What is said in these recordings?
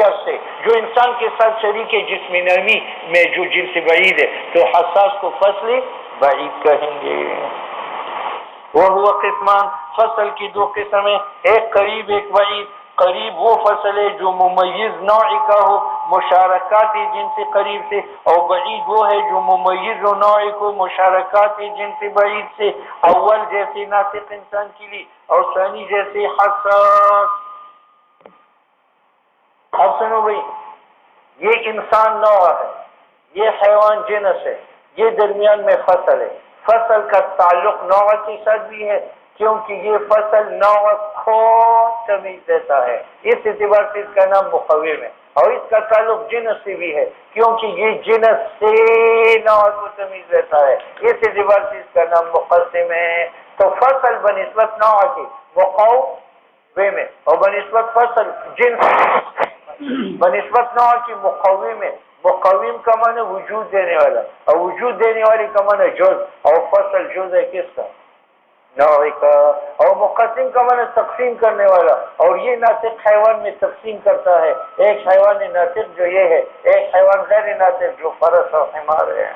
قیاس سے جو انسان کے ساتھ شریک ہے جسم نرمی میں جو جنس بعید ہے تو حساس کو فصل بعید کہیں گے. وہ قسمان فصل کی دو قسم ہیں، ایک قریب ایک بعید. قریب وہ فصل ہے جو ممیز نوع کا ہو مشارکات جنس قریب سے، اور بعید وہ ہے جو ممیز و نوع کو مشارکات جنس بعید سے. اول جیسے ناطق انسان کے لیے اور ثانی جیسے حساس. اب سنو بھائی، یہ انسان نوع ہے، یہ حیوان جنس ہے، یہ درمیان میں فصل ہے. فصل کا تعلق نوع کے ساتھ بھی ہے کیونکہ یہ فصل نوع کو تمیز دیتا ہے، اس اعتبار سے اس کا نام مقوم ہے. اور اس کا تعلق جنس سے بھی ہے کیونکہ یہ جنس سے نوع کو تمیز دیتا ہے، اس اعتبار سے اس کا نام مقسم ہے. تو فصل بنسبت نوع کے مقوم ہے اور بنسبت فصل جنس بنسبت نوع کی مقوم ہے. مقوم کا معنی وجود دینے والا اور وجود دینے والی کا معنی جز، اور فصل جز ہے کس کا؟ نوع کا. اور مقسم کا معنی تقسیم کرنے والا، اور یہ ناطق حیوان میں تقسیم کرتا ہے. ایک حیوان ناطق جو یہ ہے، ایک حیوان غیر ناطق جو فرس اور حمار ہے.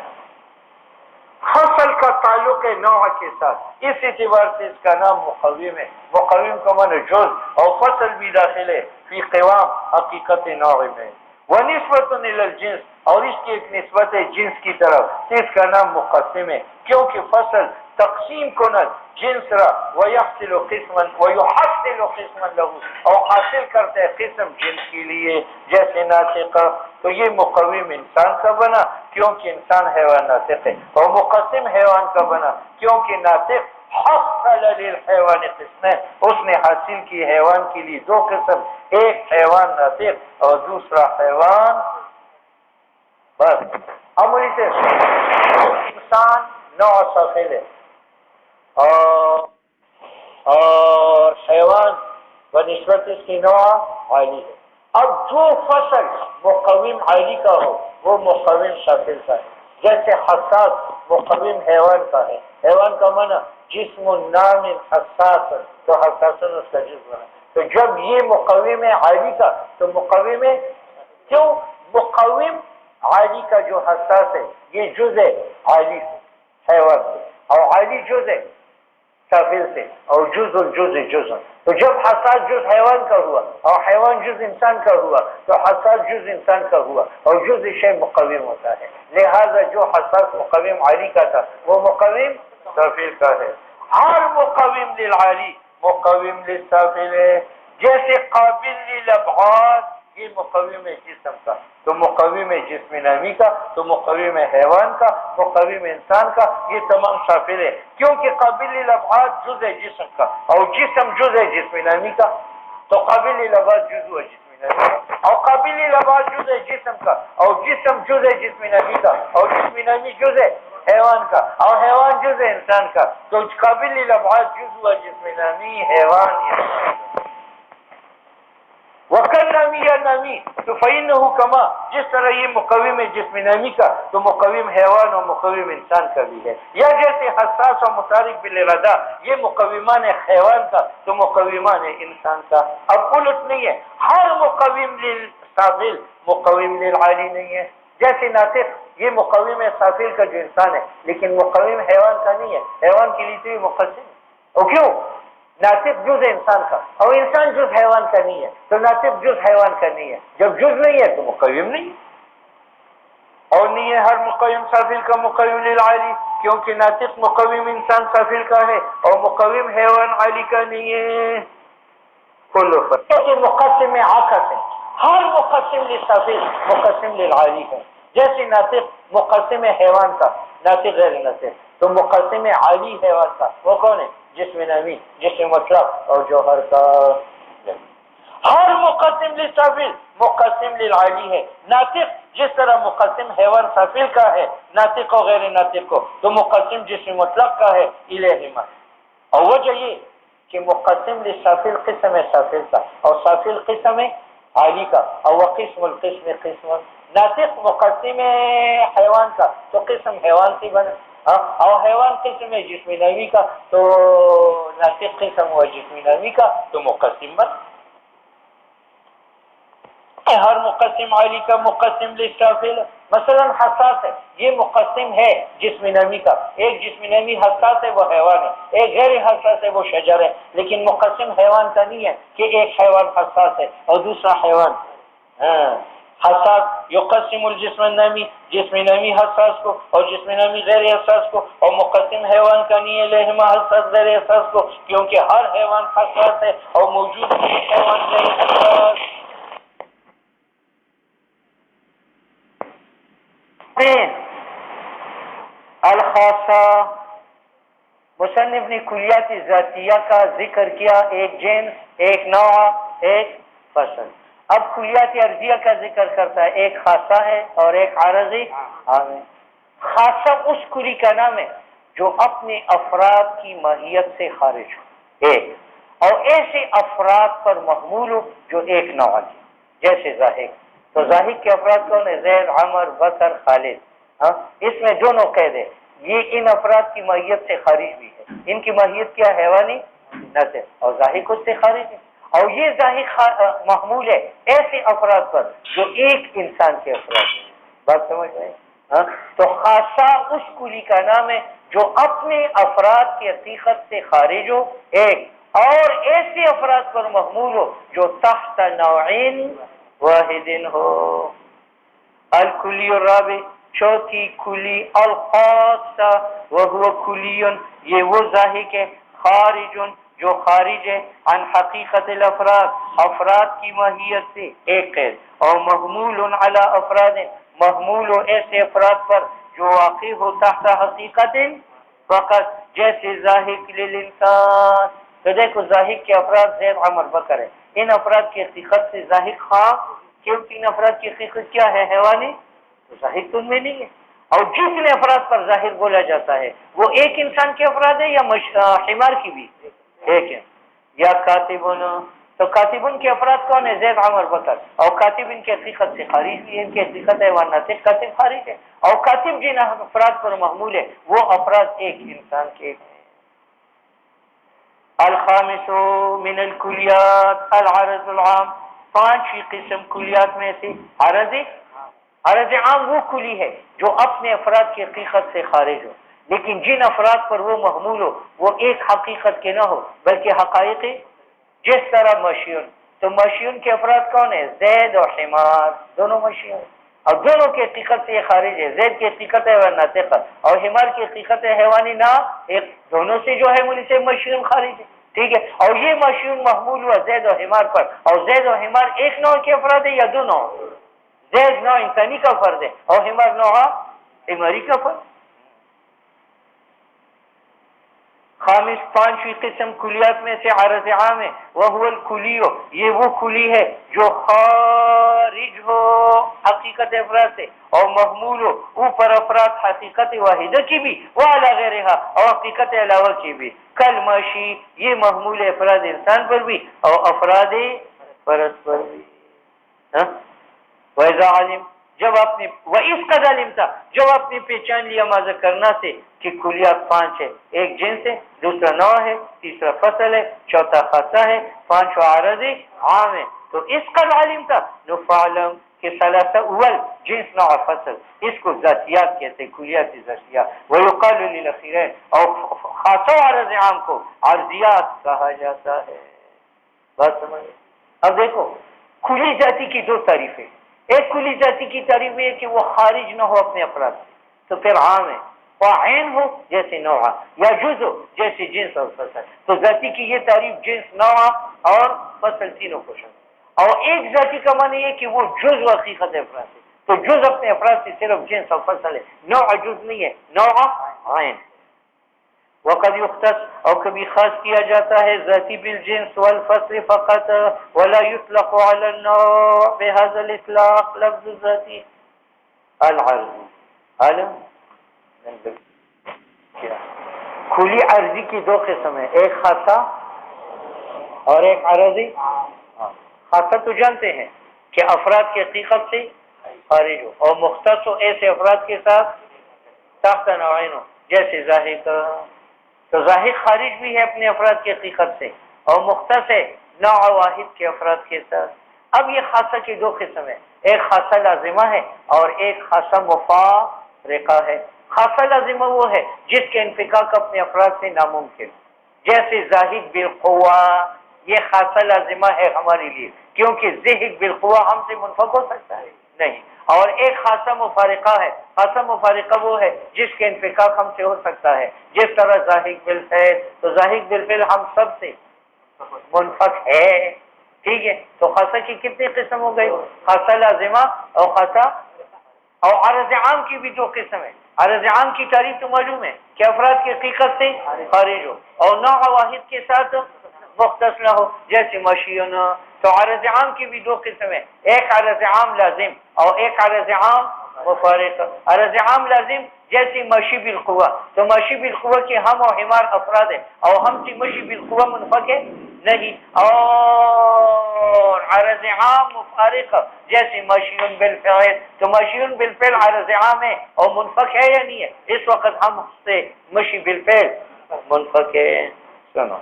فصل کا تعلق ہے نوع کے ساتھ، اس اعتبار سے اس کا نام مقوم ہے. مقوم کا معنی جز اور فصل بھی داخل ہے فی قوام حقیقت نوع میں. ونسبت الی الجنس، اور اس کی ایک نسبت ہے جنس کی طرف، اس کا نام مقسم ہے کیونکہ فصل تقسیم کند جنس را ویحصل قسما ویحصل قسما له، اور حاصل کرتے قسم جنس کے لیے جیسے ناطق. تو یہ مقوم انسان کا بنا کیونکہ انسان حیوان ناطق ہے، اور مقسم حیوان کا بنا کیونکہ ناطق حصل للحیوان قسمین، اس نے حاصل کی حیوان کے لیے دو قسم، ایک حیوان ناطق اور دوسرا حیوان بس. عملی سے انسان نوع سافل ہے اور حیوان بنسبت اس کی نوع عالی ہے. اب جو فصل مقوم عالی کا ہو وہ مقوم سافل کا ہے. جیسے حساس مقوم حیوان کا ہے، حیوان کا معنی جسم نام حساس، تو حساسن اس کا جسم ہے. تو جب یہ مقوم عالی کا تو مقوم کیوں مقوم عالی کا جو حساس ہے یہ جز ہے عالی سے حیوان سے، اور عالی جز ہے سافل سے، اور جز الجز جز. تو جب حساس جز حیوان کا ہوا اور حیوان جز انسان کا ہوا تو حساس جز انسان کا ہوا اور جز شے مقوم ہوتا ہے. لہذا جو حساس مقوم عالی کا تھا وہ مقوم سافل کا ہے. ہر مقوم للعالی مقوم للسافل ہے. جیسے قابل للابعاد یہ مقوم ہے جسم کا تو مقوم ہے جسم نامی کا، تو مقوم ہے حیوان کا، مقوم انسان کا، یہ تمام سافل ہے کیونکہ قابل للابعاد جز ہے جسم کا اور جسم جز ہے جسم نامی کا. تو قابل للابعاد جز ہے جسم نامی کا اور قابل للابعاد جز ہے جسم کا اور جسم جز ہے جسم نامی کا اور جسم نامی جز ہے حیوان کا اور حیوان جز ہے انسان کا. تو قابل للابعاد جز ہوا جسم نامی، حیوان انسان. وکل نامی یا نامی تو فإنه کما، جس طرح یہ مقوم ہے جسم نامی کا تو مقوم حیوان اور مقوم انسان کا بھی ہے. یا جیسے حساس اور متحرک بالارادہ یہ مقومان ہے حیوان کا تو مقومان ہے انسان کا. اب الٹ نہیں ہے، ہر مقوم للسافل مقوم للعالی نہیں ہے. جیسے ناطق یہ مقوم ہے سافل کا جو انسان ہے لیکن مقوم حیوان کا نہیں ہے، حیوان کے لیے تو یہ مقسم ہے. اور کیوں؟ ناطق جز انسان کا اور انسان جز حیوان کا نہیں ہے، تو ناطق جز حیوان کا نہیں ہے. جب جز نہیں ہے تو مقوم نہیں ہے. اور نہیں ہے ہر مقوم سافل کا مقوم للعالی کیونکہ ناطق مقوم انسان سافل کا ہے اور مقوم حیوان عالی کا نہیں ہے. مقسم عاقس ہے، ہر مقسم للسافل مقسم للعالی ہے. جیسے ناطق مقسم حیوان کا، ناطق غیر ناطق، تو مقسم عالی حیوان کا وہ کون ہے؟ جسم نامی، جسم مطلق اور جوہر کا. ہر مقسم للسافل مقسم للعالی ہے. ناطق جس طرح مقسم حیوان سافل کا ہے ناطق و غیر ناطق کو، تو مقسم جسم مطلق کا ہے الہما. اور وجہ یہ کہ مقسم للسافل قسم ہے سافل کا اور سافل قسم ہے عالی کا، اور وہ قسم القسم قسم. ناطق مقسم حیوان کا تو قسم حیوان سے بنا، اور حیوان قسم ہے جسم نامی کا تو ناطق قسم ہوا جسم نامی کا تو مقسم بنا. ہر مقسم عالی کا مقسم للشافل مثلا حساس ہے، یہ مقسم ہے جسم نمی کا، ایک جسم نمی حساس ہے وہ حیوان ہے، ایک غیر حساس ہے وہ شجر ہے، لیکن مقسم حیوان کا نہیں ہے کہ ایک حیوان حساس ہے اور دوسرا حیوان حساس یقسم الجسم النمی، جسم نمی حساس کو اور جسم نمی غیر حساس کو، اور مقسم حیوان کا نہیں ہے لہما حساس غیر حساس کو، کیونکہ ہر حیوان حساس ہے اور موجود حیوان غیر حساس۔ الخاصہ، مصنف نے کلیات ذاتیہ کا ذکر کیا، ایک جنس، ایک نوع، ایک فصل۔ اب کلیات عرضیہ کا ذکر کرتا ہے، ایک خاصہ ہے اور ایک عارضی عام ہے۔ خاصہ اس کلی کا نام ہے جو اپنے افراد کی ماہیت سے خارج ہو، ایک، اور ایسے افراد پر محمول ہو جو ایک نوع ہے، جیسے زاہد۔ تو زاہد کے افراد کون ہے؟ زید، عمر، بکر، خالد۔ ہاں، اس میں دونوں قید ہے، یہ ان افراد کی ماہیت سے خارج بھی ہے، ان کی ماہیت کیا حیوانی نت ہے اور ظاہر خود سے خارج ہے، اور یہ ظاہر محمول ہے ایسے افراد پر جو ایک انسان کے افراد ہیں۔ بات سمجھ رہے؟ ہاں، تو خاصہ اس کلی کا نام ہے جو اپنے افراد کی حقیقت سے خارج ہو، ایک، اور ایسے افراد پر محمول ہو جو تحت نوعین واحد ہو۔ الکلی الرابع، چوتھی کلی الخاصہ وہو کلی، یہ وہ ذاہق ہے، خارج جو خارج ہے عن حقیقت الافراد، افراد کی ماہیت سے، ایک قید، اور محمول علی افراد، محمول ہو ایسے افراد پر جو واقع ہو تحت حقیقت فقط، جیسے ذاہق للانسان۔ تو دیکھو ذاہق کے افراد زید، عمر، بکر ہے، ان افراد کی حقیقت سے ذاہق خواہ، کیونکہ ان افراد کی حقیقت کیا ہے؟ حیوانی، تو ظاہر تو ان میں نہیں ہے۔ اور جتنے افراد پر ظاہر بولا جاتا ہے وہ ایک انسان کے افراد ہے یا حمار کی بھی ایک ہے، یا کاتبن، تو کاتبن کے افراد کون ہے؟ زید، عمر، بکر، اور کاتب ان کی حقیقت سے خارج بھی ہے، ان کی حقیقت حیوانات سے کاتب خارج ہے، اور کاتب جن افراد پر محمول ہے وہ افراد ایک انسان کے ہیں۔ الخامس من الکلیات العرض العام، پانچویں قسم کلیات میں سے عرض عام وہ کلی ہے جو اپنے افراد کی حقیقت سے خارج ہو، لیکن جن افراد پر وہ محمول ہو وہ ایک حقیقت کے نہ ہو بلکہ حقائقی، جس طرح مشیون، تو مشیون کے افراد کون ہیں؟ زید اور حمار، دونوں مشیون، اور دونوں کی حقیقت سے یہ خارج ہے، زید کی حقیقت ہے ناطق اور حمار کی حقیقت ہے حیوانی، نہ ایک، دونوں سے جو ہے مجھ سے مشیون خارج ہے، ٹھیک ہے، اور یہ مشیون محمول ہوا زید اور حمار پر، اور زید اور حمار ایک نوع کے افراد ہے یا دو نوع؟ زید نوع انسانی کا فرد ہے اور حمار نوع حماری کا فرد۔ خامس، پانچویں قسم کلیات میں سے عرض عام ہے، وہ الکلیو، یہ وہ کلی ہے جو خارج ہو حقیقت افراد سے اور محمول ہو اوپر افراد حقیقت واحدہ کی بھی، وہ علی غیرہا، اور حقیقت علاوہ کی بھی، کل ماشی، یہ محمول افراد انسان پر بھی اور افراد فرد پر بھی۔ وَإِذَا عَلِمْ، جب آپ نے، وَإِذْ قَدْ عَلِمْتَ، جب آپ نے پہچان لیا ماذا کرنا سے کہ کلیات پانچ ہے، ایک جنس ہے، دوسرا نوع ہے، تیسرا فصل ہے، چوتھا خاصہ ہے، پانچواں عارض عام ہے، تو اس قد عَلِمْتَ نفعلم کہ ثلاثہ اول جنس نوع فصل، اس کو ذاتیات کہتے ہیں، کلیات ذاتیہ، وَيُقَالُ لِلْأَخِيرَيْنِ، اور خاصہ عارض عام کو عارضیات کہا جاتا ہے۔ بات سمجھ؟ اب دیکھو کلی ذاتی کی دو تعریفیں، ایک کلی ذاتی کی تعریف یہ ہے کہ وہ خارج نہ ہو اپنے افراد سے، تو پھر عام ہے، اور عین ہو جیسے نوع، یا جز ہو جیسے جنس اور فصل، تو ذاتی کی یہ تعریف جنس، نوع اور فصل تینوں کو شامل، اور ایک ذاتی کا معنی یہ کہ وہ جز و حقیقت افراد ہے، تو جز اپنے افراد سے صرف جنس اور فصل ہے، نوع جز نہیں ہے، نوع عین۔ وقد يختص، اور کبھی خاص کیا جاتا ہے ذاتی بالجنس والفصل فقط، ولا يطلق على النوع بهذا الاطلاق لفظ ذاتی العرض۔ کھلی عرضی کی دو قسم ہے، ایک خاصہ اور ایک عرضی۔ خاصہ تو جانتے ہیں کہ افراد کی حقیقت سے خارج ہو، اور مختص ہو ایسے افراد کے ساتھ تحت نوعین ہو، جیسے ظاہر کا، تو ظاہر خارج بھی ہے اپنے افراد کی حقیقت سے، اور مختص ہے نوع واحد کے افراد کے ساتھ، اب یہ خاصہ کی دو قسم ہے، ایک خاصہ لازمہ ہے اور ایک خاصہ مفارقہ ہے۔ خاصہ لازمہ وہ ہے جس کے انفکاک اپنے افراد سے ناممکن، جیسے زاہد بالقوہ، یہ خاصہ لازمہ ہے ہمارے لیے، کیونکہ زہد بالقوہ ہم سے منفک ہو سکتا ہے نہیں۔ اور ایک خاصہ مفارقہ ہے، خاصہ مفارقہ وہ ہے جس کے انفکاک ہم سے ہو سکتا ہے، جس طرح زاہد بالفعل، تو زاہد بالفعل ہم سب سے منفک ہے، ٹھیک ہے۔ تو خاصہ کی کتنی قسم ہو گئی؟ خاصہ لازمہ اور خاصہ، اور عرض عام کی بھی دو قسم ہے۔ عرض عام کی تعریف تو معلوم ہے کہ افراد کی حقیقت سے خارج ہو اور نوع واحد کے ساتھ مختص نہ ہو، جیسے مشیون۔ تو عرض عام کی بھی دو قسم ہے، ایک عرض عام لازم اور ایک عرض عام مفارق۔ عرض عام لازم جیسے مشی بالقوہ، تو مشی بالقوہ کے ہم اور حمار افراد ہیں اور ہم سے مشی بالقوہ منفک ہے نہیں۔ اور عرض عام مفارق جیسے مشیون بالفعل، تو مشیون بالفعل عرض عام ہے اور منفک ہے یا نہیں ہے؟ اس وقت ہم سے مشی بالفعل منفک ہے۔ سنو،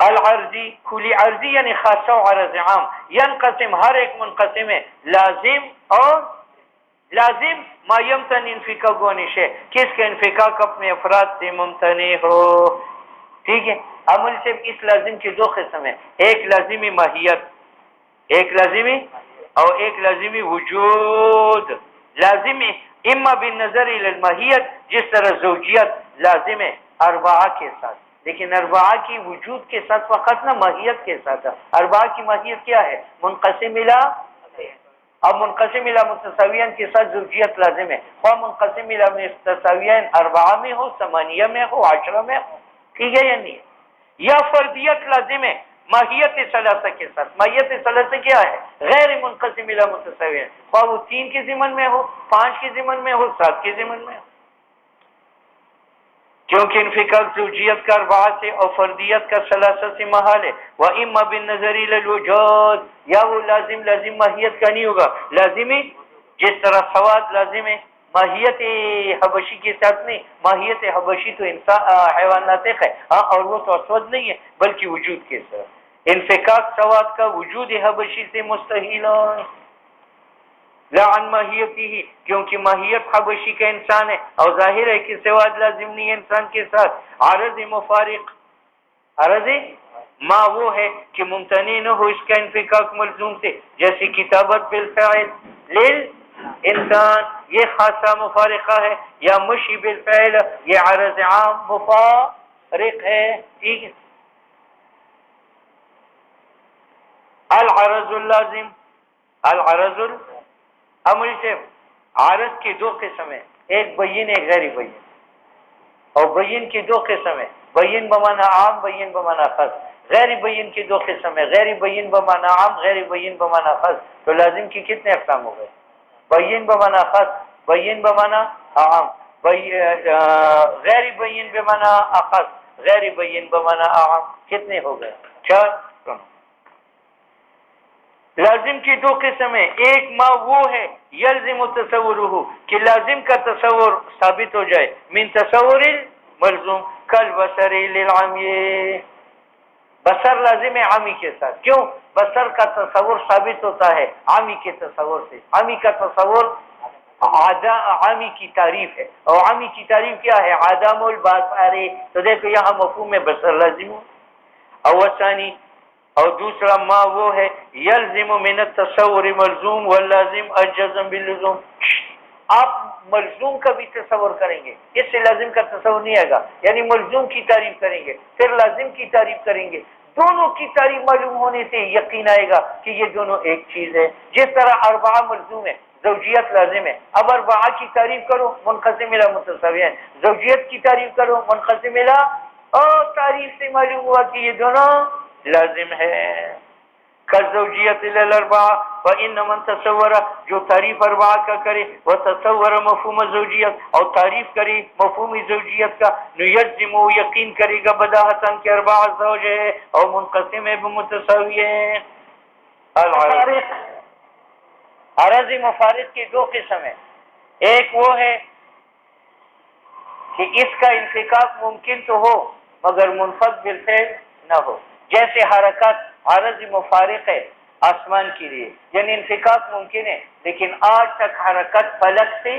العرضی، کھلی عرضی یعنی خاصہ و عرض عام، ینقسم ہر ایک منقسم ہے، لازم اور لازم ما یمتن انفکاک گونش ہے، کس کے انفکاک اپنے افراد سے ممتنع ہو، ٹھیک ہے۔ عمل سے اس لازم کی دو قسم ہے، ایک لازمی ماہیت، ایک لازمی اور ایک لازمی وجود۔ لازم اما بالنظر الى الماہیت، جس طرح زوجیت لازم ہے اربعہ کے ساتھ، لیکن اربعہ کی وجود کے ساتھ فقط نہ، ماہیت کے ساتھ۔ اربعہ کی ماہیت کیا ہے؟ منقسم الی، اب منقسم الی متساویین کے ساتھ زوجیت لازم ہے، خواہ منقسم الی متساویین اربعہ میں ہو، ثمانیہ میں ہو، عشرہ میں ہو، ٹھیک ہے یا نہیں؟ یا فردیت لازم ہے ماہیت ثلاثہ کے ساتھ۔ ماہیت ثلاثہ کیا ہے؟ غیر منقسم الی متساویین، خواہ وہ 3 کے ضمن میں ہو، 5 کے ضمن میں ہو، 7 کے ضمن میں ہو، کیونکہ انفکاک زوجیت کا اربعہ سے اور فردیت کا ثلاثہ سے محال ہے۔ وَإِمَّا بِالنَّظَرِ إِلَى الْوُجُودِ، یا وہ لازم ماہیت کا نہیں ہوگا، لازمی جس طرح سواد لازم ہے ماہیت حبشی کے ساتھ نہیں، ماہیت حبشی تو انسان حیوان ناطق ہے، ہاں، اور وہ تو اسود نہیں ہے بلکہ وجود کے ساتھ۔ انفکاک سواد کا وجود حبشی سے مستحیل ہے، لا عن ماہیتی ہی، کیونکہ ماہیت حبشی کا انسان ہے اور ظاہر ہے کہ سواد لازم نہیں ہے انسان کے ساتھ۔ عرض مفارق، عرض ما وہ ہے کہ ممتنع نہ ہو اس کا انفکاک ملزوم سے، جیسے کتابت بالفعل انسان، یہ خاصہ مفارقہ ہے، یا مشی بالفعل، یہ عرض عام مفارق ہے، ٹھیک ہے۔ العرض اللازم، العرض امر سے عارض کی دو قسم ہے، ایک بین ایک غیر بین، اور بین کی دو قسم ہے، بین بمانا عام، بین بمانا خاص۔ غیر بین کی دو قسم ہے، غیر بین بمانا عام، غیر بین بمانا خاص۔ تو لازم کی کتنے اقسام ہو گئے؟ بین بمانا خاص، بین بمانا عام، غیر بین بمانا خاص، غیر بین بمانا عام، کتنے ہو گئے؟ 4۔ لازم کی دو قسم ہے، ایک ما وہ ہے یلزم تصورہ کہ لازم کا تصور ثابت ہو جائے، من تصور ملزوم کل بصر للعمی، بصر لازم ہے عامی کے ساتھ، کیوں؟ بصر کا تصور ثابت ہوتا ہے عامی کے تصور سے۔ عامی کا تصور عامی کی تعریف ہے، اور عامی کی تعریف کیا ہے؟ عدم البصر، تو دیکھو یہاں مفہوم میں بصر لازم ہو۔ اور ثانی، اور دوسرا ما وہ ہے یلزم من التصور ملزوم واللازم الجزم باللزوم، آپ ملزوم کا بھی تصور کریں گے، اس سے لازم کا تصور نہیں آئے گا، یعنی ملزوم کی تعریف کریں گے پھر لازم کی تعریف کریں گے، دونوں کی تعریف معلوم ہونے سے یقین آئے گا کہ یہ دونوں ایک چیز ہے۔ جس طرح اربعہ ملزوم ہے، زوجیت لازم ہے، اب اربعہ کی تعریف کرو منقسم الی متساویین، زوجیت کی تعریف کرو منقسم الی، اور تعریف سے معلوم ہوا کہ یہ دونوں لازم ہے۔ کالزوجیت الی الاربعہ، فإن من تصور، جو تعریف اربعہ کا کرے وہ تصور مفہوم زوجیت اور تعریف کرے مفہوم زوجیت کا، یجزم و یقین کرے گا بداہتاً کہ اربعہ زوج ہے اور منقسم ہے بمتساویین۔ العرض، عرض مفارق کی دو قسم ہے، ایک وہ ہے کہ اس کا انفکاک ممکن تو ہو مگر منفک بالفعل نہ ہو، جیسے حرکات عارض مفارق ہے آسمان کے لیے، یعنی انفکاک ممکن ہے لیکن آج تک حرکت فلک سے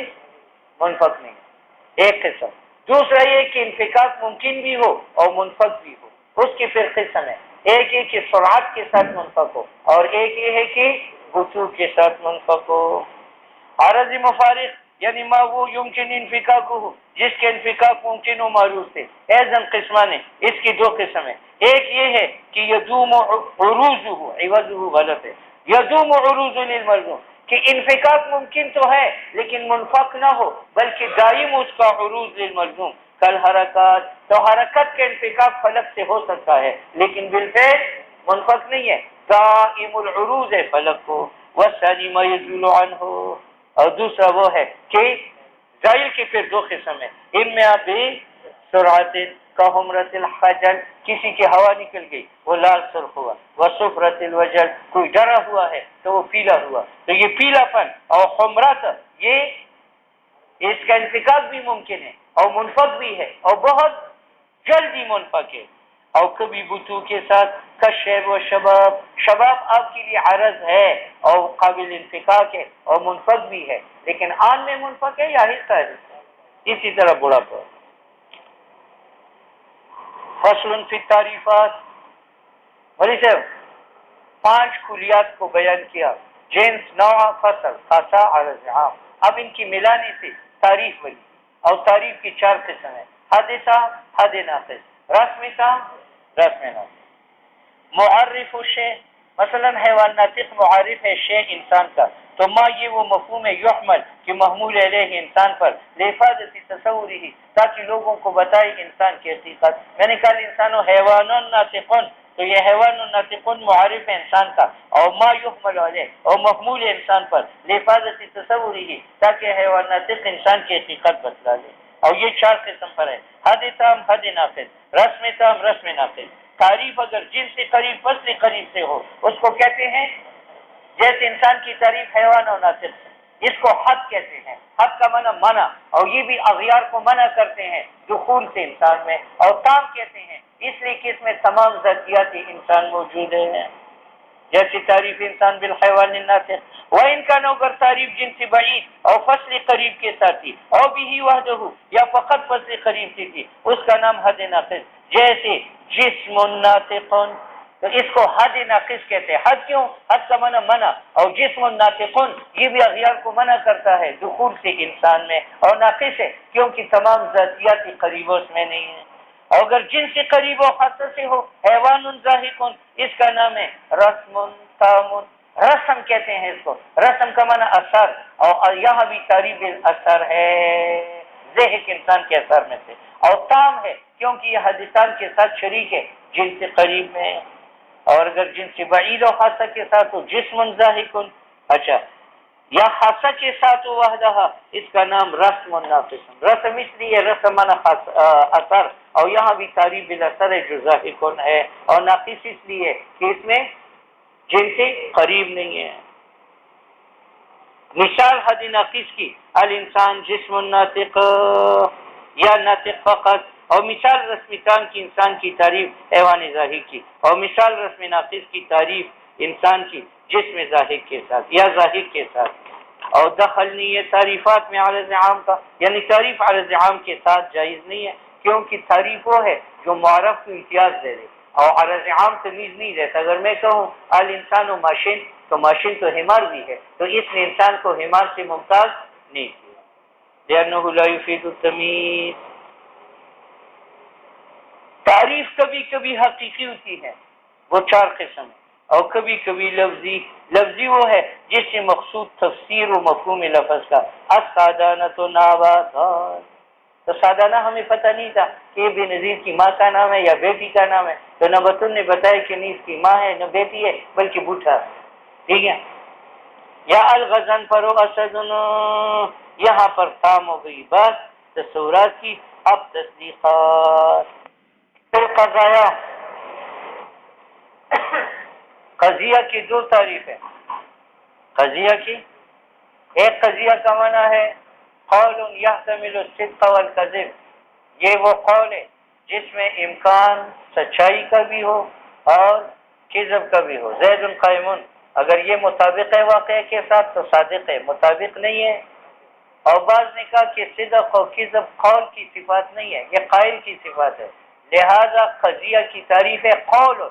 منفک نہیں ہے، ایک قسم۔ دوسرا یہ کہ انفکاک ممکن بھی ہو اور منفک بھی ہو، اس کی پھر قسم ہے، ایک یہ کہ سرعت کے ساتھ منفک ہو اور ایک یہ ہے کہ بطوع کے ساتھ منفک ہو۔ عارض مفارق یعنی ما وہ یمکن انفکاک ہو، جس کے انفکاک ممکن ہو معروف سے، ایزن قسمان ہے، اس کی دو قسم ہے، ایک یہ ہے کہ یدوم عروضہ، عوضہ غلط ہے، یدوم عروض للملزوم، کہ انفکاک ممکن تو ہے لیکن منفک نہ ہو بلکہ دائم اس کا عروض للملزوم، کل حرکات، تو حرکت کے انفکاک فلک سے ہو سکتا ہے لیکن بالفعل منفک نہیں ہے، دائم العروض ہے فلک کو، والثانی ما یزول عنہ، اور دوسرا وہ ہے کہ زائل کی پھر دو قسم ہے، ان میں آپ سرعت کا حمرت الحجل، کسی کی ہوا نکل گئی وہ لال سرخ ہوا، وصفرت الوجل، کوئی ڈرا ہوا ہے تو وہ پیلا ہوا، تو یہ پیلا پن اور حمرت یہ اس کا انفکاک بھی ممکن ہے اور منفک بھی ہے اور بہت جلدی منفک ہے، اور کبھی بطوع کے ساتھ کشیب و شباب، شباب آپ کے لیے عرض ہے اور قابل انفکاک ہے اور منفک بھی ہے لیکن آن میں منفک ہے یا حصہ ہے، اسی طرح بڑھاپا۔ فصل فی التعریفات، بھائی صاحب 5 کلیات کو بیان کیا، جنس، نوع، فصل، خاصہ، عرض عام، اب ان کی ملانے سے تعریف بنی، اور تعریف کی 4 قسم ہے، حد تام، حد ناقص، رسم تام، رسم ناقص۔ معرف الشیء، مثلا حیوان ناطق معرف ہے شیء انسان کا، تو ما یہ وہ مفہوم ہے یحمل کہ محمول علیہ انسان پر، لحفاظت تصوری، تاکہ لوگوں کو بتائے انسان کی حقیقت، میں نے کہا انسان و حیوان ناطقن، تو یہ حیوان ناطقن معرف ہے انسان کا، اور ما یحمل علیہ اور محمول انسان پر، لحفاظت تصوری، تاکہ حیوان ناطق انسان کی حقیقت بتلا لے، اور یہ 4 قسم پر ہے، حد تام، حد ناقص، رسم تام، رسم ناقص۔ تعریف اگر جن سے قریب فصل قریب سے ہو اس کو کہتے ہیں، جیسے انسان کی تعریف حیوان اور ناطق سے، اس کو حد کہتے ہیں، حد کا معنی منع، اور یہ بھی اغیار کو منع کرتے ہیں دخول سے انسان میں، اور تام کہتے ہیں اس لیے کہ اس میں تمام ذاتیات انسان موجود ہیں، جیسی تعریف انسان بالحیوان الناطق، وہ ان کا نوگر تعریف جن سے بعید اور فصل قریب کے ساتھی، اور بھی وحدہ یا فقط فصل قریب سے تھی، اس کا نام حد ناقص، جیسے جسم ناطق، تو اس کو حد ناقص کہتے ہیں، حد کیوں؟ حد کا منع منع، اور جسم ناطق یہ بھی اغیار کو منع کرتا ہے دخول سے انسان میں، اور ناقص ہے کیونکہ تمام ذاتیات قریب اس میں نہیں ہیں، اور اگر جن سے قریب و خاصہ سے ہو حیوان ذاہق، اس کا نام ہے رسم تام، رسم کہتے ہیں اس کو، رسم کا معنی اثر، اور یہاں بھی تعریف اثر ہے، ذہق انسان کے اثر میں سے، اور تام ہے کیونکہ یہ حدیثان کے ساتھ شریک ہے جن سے قریب میں، اور اگر جن سے بعید و خاصہ کے ساتھ ہو جسم ذاہق، اچھا یا خاصہ کے ساتھ وحدہ، اس کا نام رسم ناقص، رسم اس لیے رسم معنی اثر، اور یہاں بھی تعریف بالاثر ہے جو ذاہق ہے، اور ناقص اس لیے کہ اس میں جن سے قریب نہیں ہے۔ مثال حد ناقص کی الانسان جسم ناطق یا ناطق فقط، اور مثال رسم تام کی انسان کی تعریف حیوان ذاہق کی، اور مثال رسم ناقص کی تعریف انسان کی جسم ذاہق کے ساتھ یا ذاہق کے ساتھ، اور دخل نہیں ہے تعریفات میں عرض عام کا، یعنی تعریف عرض عام کے ساتھ جائز نہیں ہے، کیونکہ تعریف وہ ہے جو معرف کو امتیاز دے دے، اور عرض عام تمیز نہیں دیتا، اگر میں کہوں الانسان و ماشین، تو ماشین تو حمار بھی ہے، تو اس نے انسان کو حمار سے ممتاز نہیں کیا، لأنه لا يفيد التمیز۔ تعریف کبھی کبھی حقیقی ہوتی ہے، وہ 4 قسم ہے، اور کبھی کبھی لفظی، لفظی وہ ہے جس سے مقصود تفسیر و مفہوم لفظ کا، السادانۃ ناباتان، تو سادانہ ہمیں پتہ نہیں تھا کہ یہ بے نظیر کی ماں کا نام ہے یا بیٹی کا نام ہے، تو نبتن نے بتایا کہ نہیں اس کی ماں ہے نہ بیٹی ہے بلکہ بوٹھا، ٹھیک ہے، یا الغزن پر اسدن، یہاں پر تام ہو گئی بات تصورات کی، اب تصدیقات۔ قضایا، قضیہ کی 2 تعریف ہے، قضیہ کی ایک قضیہ کا معنی ہے قول یحتمل الصدق والکذب، یہ وہ قول ہے جس میں امکان سچائی کا بھی ہو اور کذب کا بھی ہو. زید قائم، اگر یہ مطابق ہے واقعے کے ساتھ تو صادق ہے، مطابق نہیں ہے. اور بعض نے کہا کہ صدق و کذب قول کی صفات نہیں ہے، یہ قائل کی صفات ہے. لہذا قضیہ کی تعریف ہے قول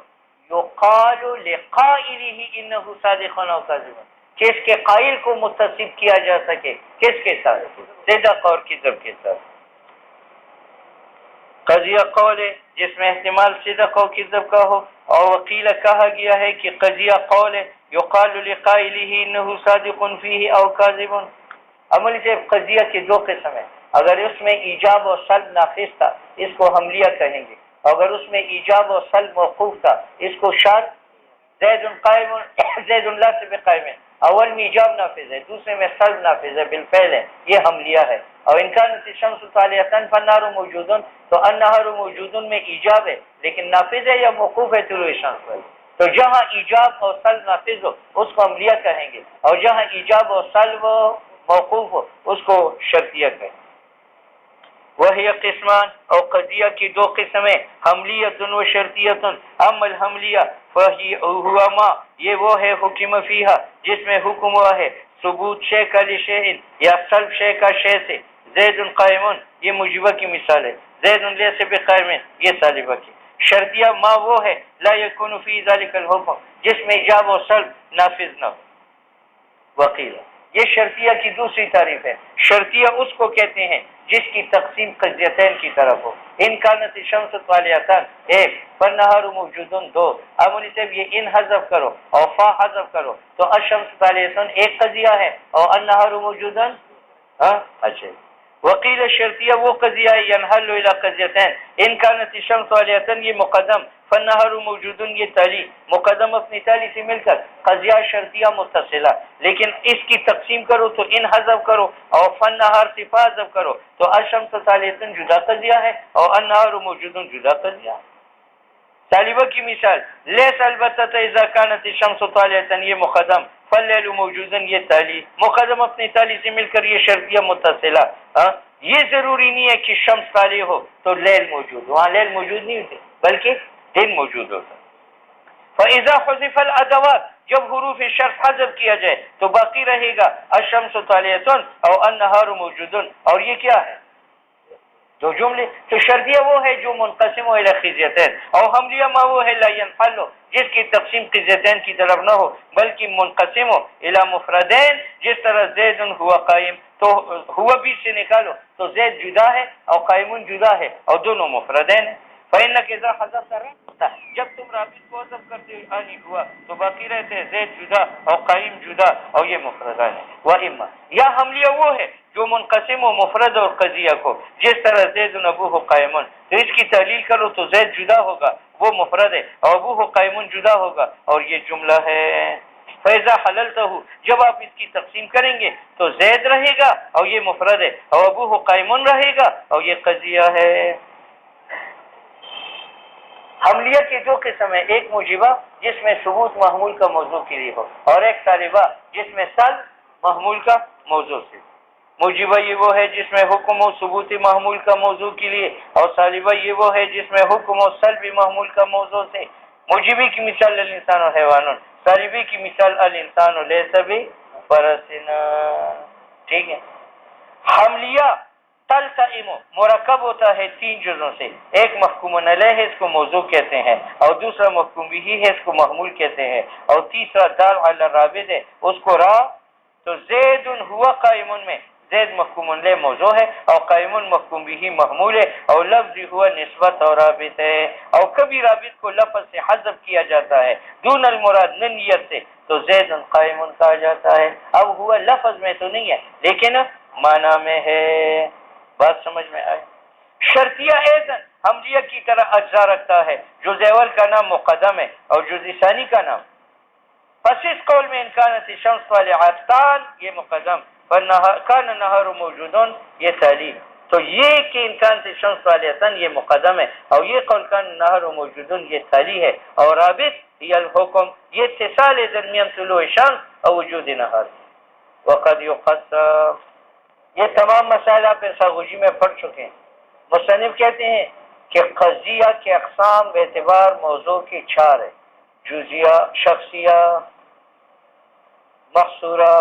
یقال لقائلہ انہ صادق او کاذب، کہ اس کے قائل کو متصف کیا جا سکے کس کے ساتھ؟ صدق اور کذب کے ساتھ. قضیہ قول ہے جس میں احتمال صدق و کذب کا ہو، اور وکیل کہا گیا ہے کہ قضیہ قول ہے یقال لقائلہ انہ صادق فیہ او کاذب. عمل سے قضیہ کے دو قسم ہیں. اگر اس میں ایجاب و سلب نافذ تھا اس کو حملیہ کہیں گے، اگر اس میں ایجاب و سلب موقوف تھا اس کو شرط. زید قائم زید لا سے بقائم، اول میں ایجاب نافذ ہے، دوسرے میں سلب نافذ ہے بالفعل ہے، یہ حملیہ ہے. اور ان کا الشمس طالعۃ فالنہار موجود، تو النہار موجود میں ایجاب ہے لیکن نافذ ہے یا موقوف ہے طلوع شمس پر. تو جہاں ایجاب اور سلب نافذ ہو اس کو حملیہ کہیں گے، اور جہاں ایجاب اور سلب موقوف ہو اس کو شرطیہ کہیں. وہی قسمان، اور قضیہ کی دو قسمیں حملیت و شرطیت. اما الحملیہ فہی ہوا ما، یہ وہ ہے حکم فیہا جس میں حکم ہوا ہے ثبوت شے کا لشیء یا سلب شے کا شے سے. زید قائم، یہ مجیبہ کی مثال ہے. زید لیس بقائم، یہ سالبہ کی. شرطیہ ما وہ ہے لا یکون فی ذلک الحکم جس میں ایجاب و سلب نافذ نہ ہو. وقیل، یہ شرطیہ کی دوسری تعریف ہے. شرطیہ اس کو کہتے ہیں جس کی تقسیم قضیتین کی طرف ہو. ان کانت الشمس طالعۃ ایک، فالنہار موجود دو. اب ان سے یہ ان حذف کرو اور فا حذف کرو تو الشمس طالعۃ ایک قضیہ ہے اور النہار موجود. اچھا. وقیل شرطیہ وہ قضیہ ہے ینحل الی قضیتین. ان کانت الشمس طالعۃ یہ مقدم، فالنہار موجود یہ تالی. مقدم اپنی تالی سے مل کر قضیہ شرطیہ متصلہ، لیکن اس کی تقسیم کرو تو ان حذف کرو اور فالنہار سے فا حذف کرو تو الشمس طالعۃ جدا قضیہ ہے اور النہار موجود جدا قضیہ ہے. طالبہ کی مثال لیس البتہ اذا کانت الشمس طالعۃ یہ مقدم، فاللیل موجود یہ تالی. مقدم اپنی تالی سے مل کر یہ شرطیہ متصلہ. یہ ضروری نہیں ہے کہ شمس طالع ہو تو لیل موجود، وہاں لیل موجود نہیں ہوتے بلکہ دن موجود ہوتا. فاذا حذف الادوات، جب حروف شرط حذف کیا جائے تو باقی رہے گا الشمس طالعۃ اور النہار موجود. اور یہ کیا ہے؟ دو جملے. تو شرطیہ وہ ہے جو منقسم الی قضیتین، اور حملیہ ما وہ ہے لا ينحل جس کی تقسیم قضیتین کی طرف نہ ہو بلکہ منقسم ہو الی مفردین. جس طرح زید ہوا قائم تو ہوا بھی سے نکالو تو زید جدا ہے اور قائم جدا ہے اور دونوں مفردین ہیں. فإنک اذا حذفت رابطہ، جب تم رابط کو حذف کرتے آنی ہوا تو باقی رہتے ہیں زید جدا اور قائم جدا اور یہ مفردان ہیں. واما، یا حملیہ وہ ہے جو منقسم و مفرد اور قضیہ کو، جس طرح زید ابوہ قائم، تو اس کی تحلیل کرو تو زید جدا ہوگا وہ مفرد ہے اور ابوہ قائم جدا ہوگا اور یہ جملہ ہے. فیضا حللتہ، جب آپ اس کی تقسیم کریں گے تو زید رہے گا اور یہ مفرد ہے اور ابوہ قائم رہے گا اور یہ قضیہ ہے. حملیہ کی دو قسم ہے، ایک موجبہ جس میں ثبوت محمول کا موضوع کے لیے ہو، اور ایک طالبہ جس میں سلب محمول کا موضوع سے. موجبہ یہ وہ ہے جس میں حکم و ثبوت محمول کا موضوع کے لیے، اور طالبہ یہ وہ ہے جس میں حکم و سلب محمول کا موضوع سے. موجبی کی مثال الانسان و حیوان، طالبی کی مثال الانسان و لیس بفرسنا. ٹھیک ہے. حملیہ تلتئم مرکب ہوتا ہے تین جزوں سے. ایک محکوم علیہ ہے، اس کو موضوع کہتے ہیں، اور دوسرا محکوم بھی ہے، اس کو محمول کہتے ہیں، اور تیسرا دال علی الرابط ہے، اس کو را. تو زید ہوا قائم میں زید محکوم علیہ موضوع ہے اور قائم محکوم بھی محمول ہے، اور لفظ ہوا نسبت اور رابط ہے. اور کبھی رابط کو لفظ سے حذف کیا جاتا ہے دون المراد نیت سے تو زید قائم کہا جاتا ہے. اب ہوا لفظ میں تو نہیں ہے لیکن معنی میں ہے. بات سمجھ میں آئے؟ شرطیہ ایزن حملیہ کی طرح اجزا رکھتا ہے. جز اول کا نام مقدم ہے اور جز ثانی کا نام. پس اس قول میں انکانت الشمس طالعۃ یہ مقدم، کان النہار موجود یہ تالی. تو یہ کہ انکانت الشمس طالعۃ یہ مقدم ہے اور یہ قول کان النہار موجود یہ تالی ہے، اور رابط یہ الحکم یہ اتصال درمیان طلوع شمس اور وجود نہار. وقد یقسم، یہ تمام مسائل آپ ایساغوجی میں پڑھ چکے ہیں. مصنف کہتے ہیں کہ قضیہ کے اقسام باعتبار موضوع کی 4 ہے. جزیہ، شخصیہ، محصورہ،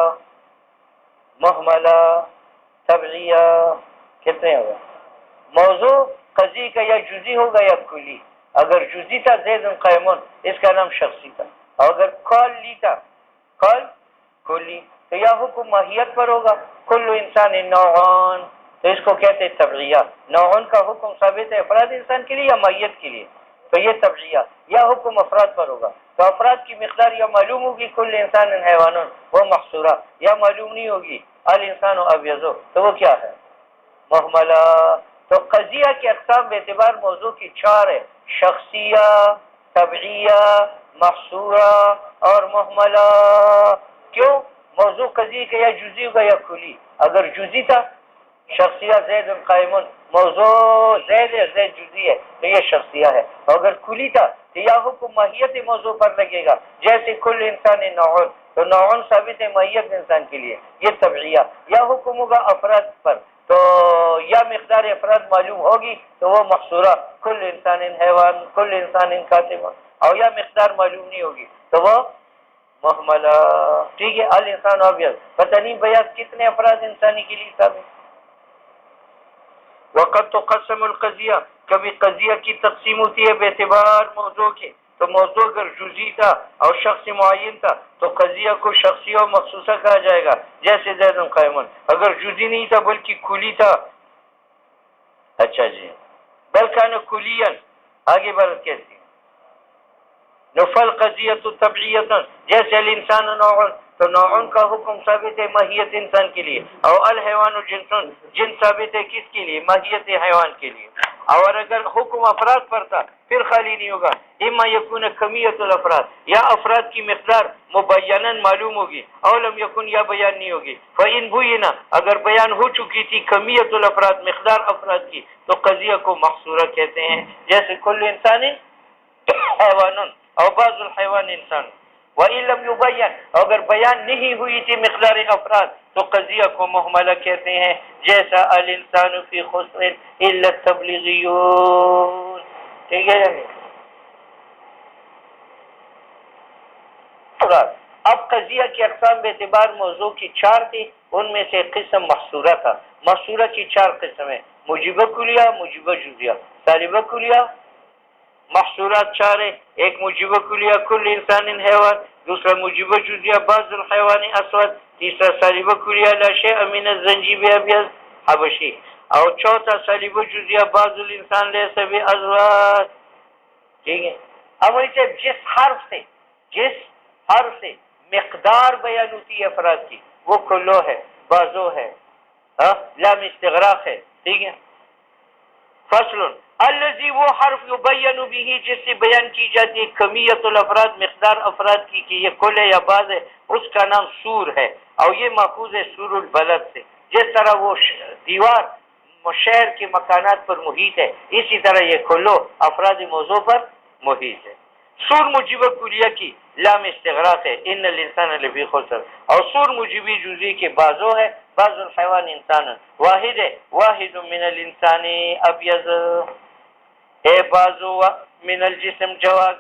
محملہ، تبعیہ، کتنے ہوگا؟ موضوع قضی کا یا جزی ہوگا یا کلی. اگر جزی تھا زید قیمون، اس کا نام شخصی تھا. اور اگر کلی تھا، کلی، تو یا حکم ماہیت پر ہوگا. کل انسان نوعان، تو اس کو کہتے ہیں تبعیہ. نوعان کا حکم ثابت ہے افراد انسان کے لیے یا ماہیت کے لیے؟ تو یہ تبعیہ. یا حکم افراد پر ہوگا، تو افراد کی مقدار یا معلوم ہوگی کل انسان حیوان، وہ محصورہ. یا معلوم نہیں ہوگی الانسان ابیض، تو وہ کیا ہے؟ محملہ. تو قضیہ کی اقسام به اعتبار موضوع کی 4 ہے: شخصیہ، تبعیہ، محصورہ اور محملہ. کیوں؟ موضوع قضیہ کا یا جزی کا یا کلی. اگر جزی تھا شخصیہ زید قائمون، موضوع زید ہے، زید جزی ہے، تو یہ شخصیہ ہے. اور اگر کلی تھا تو یا حکم ماہیت موضوع پر لگے گا، جیسے کل انسان نوعن، تو نوعن ثابت ہے ماہیت انسان کے لیے، یہ تبعیہ. یا حکم ہوگا افراد پر، تو یا مقدار افراد معلوم ہوگی تو وہ محصورہ، کل انسان حیوان، کل انسان کاتب. اور یا مقدار معلوم نہیں ہوگی تو وہ محملہ. ٹھیک ہے. الانسان ابیض، پتہ نہیں بیاض کتنے افراد انسانی کے لیے ثابت. وقت تو قسم القضیہ، کبھی قضیہ کی تقسیم ہوتی ہے بے اعتبار موضوع کے. تو موضوع اگر جزئی تھا اور شخص معین تھا تو قضیہ کو شخصی اور مخصوصہ کہا جائے گا، جیسے زید قائمون. اگر جزئی نہیں تھا بلکہ کلی تھا، اچھا جی، بلکہ کلین، آگے بڑھ کہتی نفل قضیت طبعیت، جیسے الانسان نوع، تو نوعن کا حکم ثابت ہے ماہیت انسان کے لیے. اور الحیوان جنسن، جن ثابت ہے کس کے لیے؟ ماہیت حیوان کے لیے. اور اگر حکم افراد پر تھا پھر خالی نہیں ہوگا. اما یکون کمیت الافراد، یا افراد کی مقدار مبیناً معلوم ہوگی، او لم یکن، یا بیان نہیں ہوگی. فإن بوینا، اگر بیان ہو چکی تھی کمیت الافراد، مقدار افراد کی، تو قضیہ کو محصورہ کہتے ہیں، جیسے کل انسان حیوان اور بعض الحیوان انسان. وإن لم يبین، اگر بیان نہیں ہوئی تھی مقدار افراد، تو قضیہ کو محملہ کہتے ہیں، جیسا الانسان فی خسر الا التبلیغیون. ٹھیک ہے. اب قضیہ کی اقسام بے اعتبار موضوع کی 4 تھی، ان میں سے قسم محصورہ تھا. محصورہ کی 4 قسمیں: موجبہ کلیہ، موجبہ جزیہ، سالبہ کلیہ. محصورات 4 ہے: ایک موجبہ کلیہ کل انسان حیوان، دوسرا موجبہ جزیہ بعض الحیوان اسود، تیسرا سالبہ کلیہ لا شیء من الزنجیب ابیض حبشی، اور چوتھا سالبہ جزیہ بعض الانسان لیس بازواج. ٹھیک ہے. اب اسے جس حرف سے مقدار بیان ہوتی ہے افراد کی، وہ کلو ہے، بازو ہے، لام استغراق ہے. ٹھیک ہے. فصل الذی، وہ حرف یبین به، جس سے بیان کی جاتی ہے کمیت الافراد، مقدار افراد کی، کہ یہ کل ہے یا بعض ہے، اس کا نام سور ہے. اور یہ ماخوذ ہے سور البلد سے. جس طرح وہ دیوار شہر کے مکانات پر محیط ہے، اسی طرح یہ کلو افراد موضوع پر محیط ہے. سور مجیبہ کلیہ کی لام استغراق ہے، ان الانسان لفی خسر. اور سور مجیبی جزئی کے بازو ہے، بعض الحیوان انسان واحد ہے، واحد من الانسان ابیض ہے، بازو من الجسم جواد.